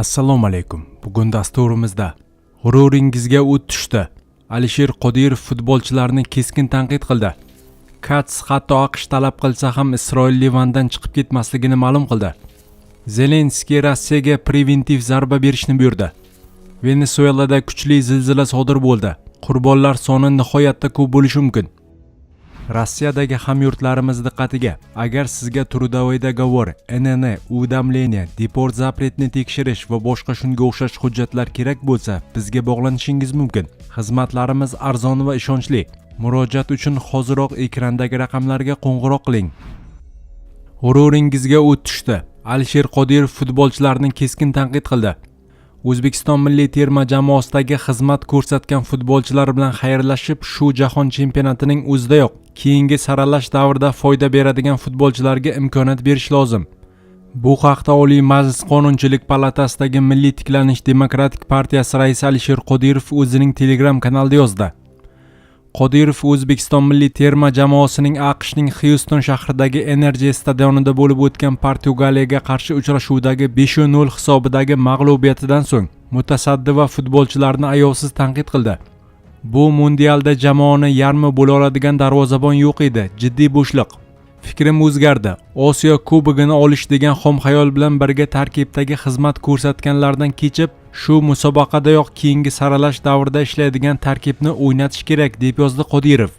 Assalomu alaykum. Bugun dasturimizda g'ururingizga o't tushdi. Alisher Qodirov futbolchilarni keskin tanqid qildi. Kats hatto AQSh talab qilsa ham Isroil Livandan chiqib ketmasligini ma'lum qildi. Zelenskiy Rossiyaga preventiv zarba berishni buyurdi. Venesuelada kuchli zilzila sodir bo'ldi. Qurbonlar soni nihoyatda ko'p bo'lishi mumkin. Rossiyadagi hamyurtlarimiz diqqatiga, agar sizga трудовой договор, NN, уведомление, deport запретni tekshirish va boshqa shunga o'xshash hujjatlar kerak bo'lsa, bizga bog'lanishingiz mumkin. Xizmatlarimiz arzon va ishonchli. Murojaat uchun hoziroq ekrandagi raqamlarga qo'ng'iroq qiling. G'ururingizga o't tushdi. Alisher Qodirov futbolchilarni keskin tanqid qildi. O'zbekiston milliy terma jamoasidagi xizmat ko'rsatgan futbolchilar bilan xayrlashib, shu jahon chempionatining o'zidayoq keyingi saralash davrida foyda beradigan futbolchilarga imkoniyat berish lozim. Bu haqda Oliy Majlis Qonunchilik palatasidagi Milliy tiklanish demokratik partiyasi raisi Alisher Qodirov o'zining Telegram kanalida yozdi. Qodirov O'zbekiston milliy terma jamoasining AQShning Houston shahridagi Energy stadionida bo'lib o'tgan Portugaliyaga qarshi uchrashuvdagi 5-0 hisobidagi mag'lubiyatidan so'ng mutasaddi va futbolchilarni ayovsiz tanqid qildi. Bu mundialda jamoani yarmi bo'la oladigan darvozabon yo'q edi, jiddiy bo'shliq. Fikrim o'zgardi. Osiyo kubogini olish degan xom xayol bilan birga tarkibdagi xizmat ko'rsatganlardan kechib, shu musobaqadayoq keyingi saralash davrida ishlaydigan tarkibni o'ynatish kerak, deb yozdi Qodirov.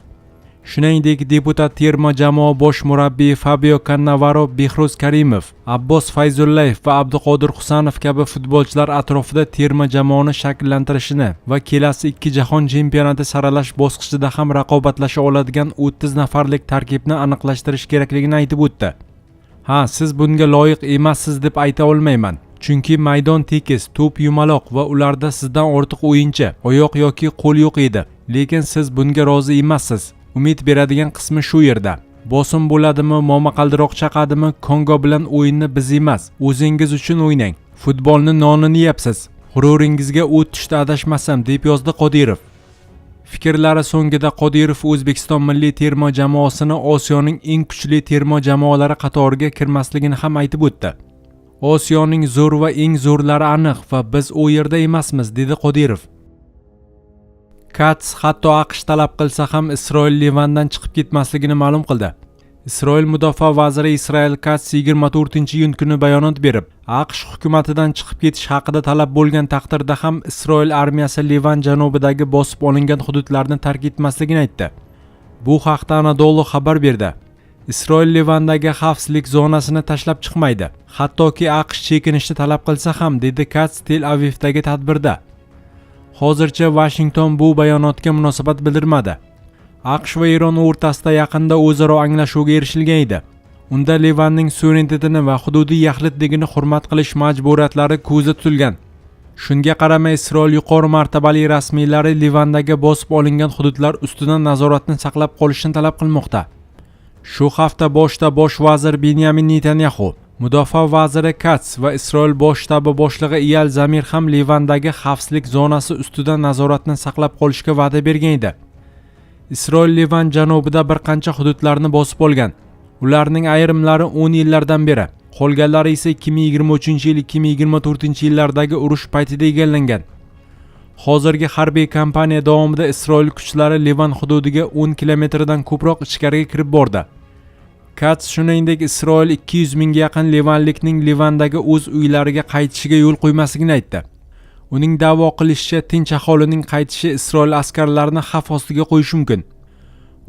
Shuningdek, deputat terma jamoa bosh murabbiyi Fabio Cannavaro, Behruz Karimov, Abbos Fayzullayev va Abduqodir Husanov kabi futbolchilar atrofida terma jamoani shakllantirishini va kelasi 2 jahon chempionati saralash bosqichida ham raqobatlasha oladigan 30 nafarlik tarkibni aniqlashtirish kerakligini aytib o'tdi. Ha, siz bunga loyiq emassiz deb ayta olmayman. Chunki maydon tekis, to'p yumaloq va ularda sizdan ortiq o'yinchi, oyoq yoki qo'l yo'q edi. Lekin siz bunga rozi emassiz. Umid beradigan qismi shu yerda. Bosim bo'ladimi, momaqaldiroq chaqadimi, Kongo bilan o'yinni biz emas, o'zingiz uchun o'ynang. Futbolni nonini yeyapsiz. G'ururingizga o't tushdi adashmasam, deb yozdi Qodirov. Fikrlari so'ngida Qodirov O'zbekiston milliy terma jamoasini Osiyoning eng kuchli terma jamoalari qatoriga kirmasligini ham aytib o'tdi. Osiyoning zo'r va eng zo'rlari aniq va biz u yerda emasmiz, dedi Qodirov. Kats hatto AQSh talab qilsa ham Isroil Livandan chiqib ketmasligini ma'lum qildi. Isroil mudofaa vaziri Israel Kats 24-iyun kuni bayonot berib, AQSh hukumatidan chiqib ketish haqida talab bo'lgan taqdirda ham Isroil armiyasi Livan janubidagi bosib olingan hududlarni tark etmasligini aytdi. Bu haqda Anadolu xabar berdi. Isroil Livandagi xavfsizlik zonasini tashlab chiqmaydi. Hattoki AQSh chekinishni talab qilsa ham, dedi Kats Tel Avivdagi tadbirda. Hozircha Washington bu bayonotga munosabat bildirmadi. AQSh va Eron o'rtasida yaqinda o'zaro anglashuvga erishilgan edi. Unda Livanning suverenitetini va hududiy yaxlitligini hurmat qilish majburiyatlari ko'zda tutilgan. Shunga qaramay Isroil yuqori martabali rasmiylari Livandagi bosib olingan hududlar ustidan nazoratni saqlab qolishni talab qilmoqda. Shu hafta boshida bosh vazir Benyamin Netanyahu, Mudofaa vaziri Kats va Isroil bosh shtabi boshlig'i Eyal Zamir ham Livandagi xavfsizlik zonasi ustidan nazoratni saqlab qolishga va'da bergan edi. Isroil Livan janubida bir qancha hududlarni bosib olgan. Ularning ayrimlari 10 yillardan beri, qolganlari esa 2023-2024-yillardagi urush paytida egallangan. Hozirgi harbiy kampaniya davomida Isroil kuchlari Livan hududiga 10 kilometrdan ko'proq ichkariga kirib bordi. Kats shuningdek Isroil 200 mingga yaqin livanlikning Livandagi o'z uylariga qaytishiga yo'l qo'ymasligini aytdi. Uning da'vo qilishicha, tinch aholining qaytishi Isroil askarlarini xavf ostiga qo'yishi mumkin.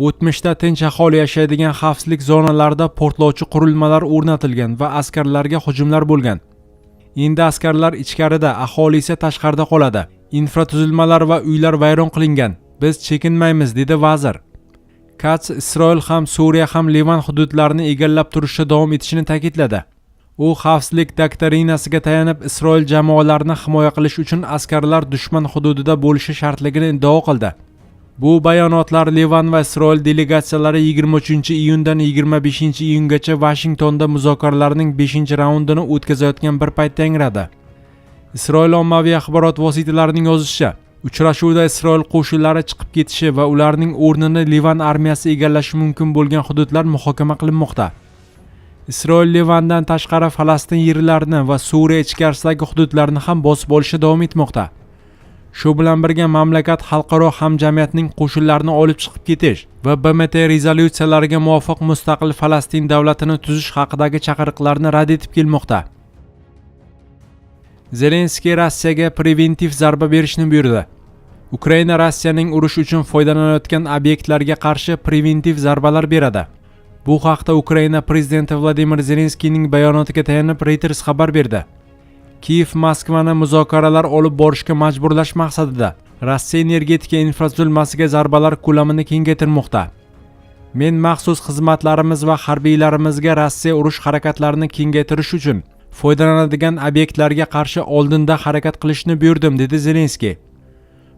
O'tmishda tinch aholi yashaydigan xavfsizlik zonalarida portlovchi qurilmalar o'rnatilgan va askarlarga hujumlar bo'lgan. Endi askarlar ichkarida, aholi esa tashqarida qoladi. Infratuzilmalar va uylar vayron qilingan. Biz chekinmaymiz, dedi vazir. Kats Isroil ham Suriya ham Livan hududlarini egallab turishda davom etishini ta'kidladi. U xavfsizlik doktrinasiga tayanib Isroil jamoalarini himoya qilish uchun askarlar dushman hududida bo'lishi shartligini iddao qildi. Bu bayonotlar Livan va Isroil delegatsiyalari 23-iyundan 25-iyungacha Washingtonda muzokaralarning 5-raundini o'tkazayotgan bir paytda yangradi. Isroil ommaviy axborot vositalarining yozishicha, uchrashuvda Isroil qo'shinlari chiqib ketishi va ularning o'rnini Livan armiyasi egallashi mumkin bo'lgan hududlar muhokama qilinmoqda. Isroil Livandan tashqari Falastin yerlarini va Suriya ichkarisidagi hududlarni ham bosib olishda davom etmoqda. Shu bilan birga mamlakat xalqaro hamjamiyatning qo'shinlarini olib chiqib ketish va BMT rezolyutsiyalariga muvofiq mustaqil Falastin davlatini tuzish haqidagi chaqiriqlarni rad etib kelmoqda. Zelenskiy Rossiyaga preventiv zarba berishni buyurdi. Ukraina Rossiyaning urush uchun foydalanayotgan obyektlarga qarshi preventiv zarbalar beradi. Bu haqda Ukraina prezidenti Vladimir Zelenskiyning bayonotiga tayanib Reuters xabar berdi. Kiyev Moskvani muzokaralar olib borishga majburlash maqsadida Rossiya energetika infratuzilmasiga zarbalar ko'lamini kengaytirmoqda. Men maxsus xizmatlarimiz va harbiylarimizga Rossiya urush harakatlarini kengaytirish uchun foydalanadigan obyektlarga qarshi oldinda harakat qilishni buyurdim, dedi Zelenskiy.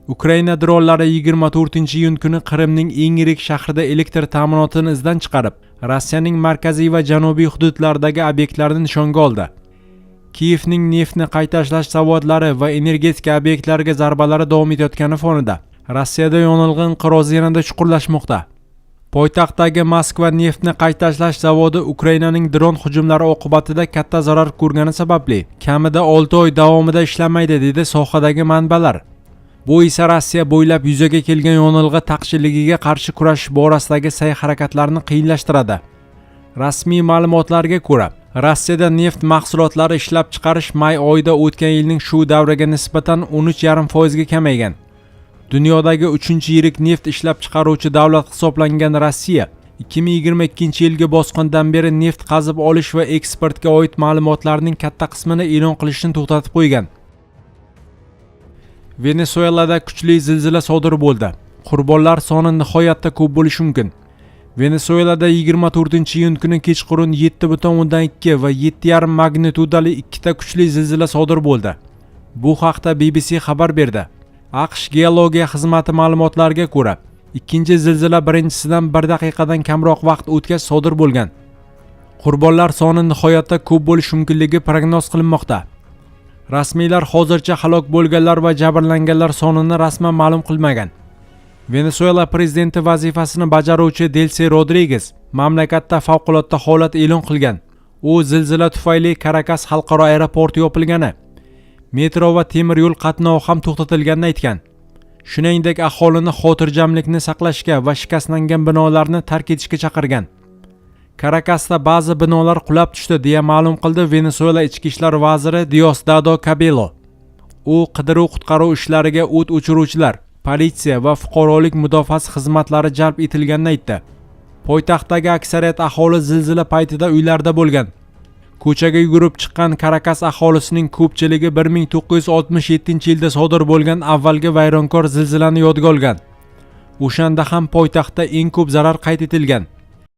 Ukraina dronlari 24-iyun kuni Qrimning eng yirik shahrida elektr ta'minotini izdan chiqarib, Rossiyaning markaziy va janubiy hududlaridagi obyektlarni nishonga oldi. Kiyevning neftni qayta ishlash zavodlari va energetika obyektlariga zarbalari davom etayotgani fonida Rossiyada yonilg'i inqirozi yanada chuqurlashmoqda. Poytaxtdagi Moskva neftni qayta ishlash zavodi Ukrainaning dron hujumlari oqibatida katta zarar ko'rgani sababli kamida 6 oy davomida ishlamaydi, dedi sohadagi manbalar. Bu esa Rossiya bo'ylab yuzaga kelgan yonilg'i taqchilligiga qarshi kurashish borasidagi sa'y-harakatlarni qiyinlashtiradi. Rasmiy ma'lumotlarga ko'ra, Rossiyada neft mahsulotlari ishlab chiqarish may oyida o'tgan yilning shu davriga nisbatan 13,5% ga kamaygan. Dunyodagi 3-yirik neft ishlab chiqaruvchi davlat hisoblangan Rossiya 2022-yilgi bosqindan beri neft qazib olish va eksportga oid ma'lumotlarning katta qismini e'lon qilishni to'xtatib qo'ygan. Venesuelada kuchli zilzila sodir bo'ldi. Qurbonlar soni nihoyatda ko'p bo'lishi mumkin. Venesuelada 24-iyun kuni kechqurun 7.2 va 7,5 magnitudali ikkita kuchli zilzila sodir bo'ldi. Bu haqda BBC xabar berdi. AQSh geologiya xizmati ma'lumotlariga ko'ra, ikkinchi zilzila birinchisidan 1 daqiqadan kamroq vaqt o'tgach sodir bo'lgan. Qurbonlar soni nihoyatda ko'p bo'lishi mumkinligi prognoz qilinmoqda. Rasmiylar hozircha halok bo'lganlar va jabrlanganlar sonini rasman ma'lum qilmagan. Venesuela prezidenti vazifasini bajaruvchi Delsi Rodriguez mamlakatda favqulodda holat e'lon qilgan. U zilzila tufayli Karakas xalqaro aeroporti yopilgani, metro va temir yo'l qatnovi ham to'xtatilganini aytgan. Shuningdek, aholini xotirjamlikni saqlashga va shikastlangan binolarni tark etishga chaqirgan. Karakasda ba'zi binolar qulab tushdi, deya ma'lum qildi Venesuela ichki ishlar vaziri Diosdado Cabello. U qidiruv-qutqaruv ishlariga o't o'chiruvchilar, politsiya va fuqarolik mudofaasi xizmatlari jalb etilganini aytdi. Poytaxtdagi aksariyat aholi zilzila paytida uylarda bo'lgan. Ko'chaga yugurib chiqqan Karakas aholisining ko'pchiligi 1967-yilda sodir bo'lgan avvalgi vayronkor zilzilani yodga olgan. O'shanda ham poytaxtda eng ko'p zarar qayd etilgan.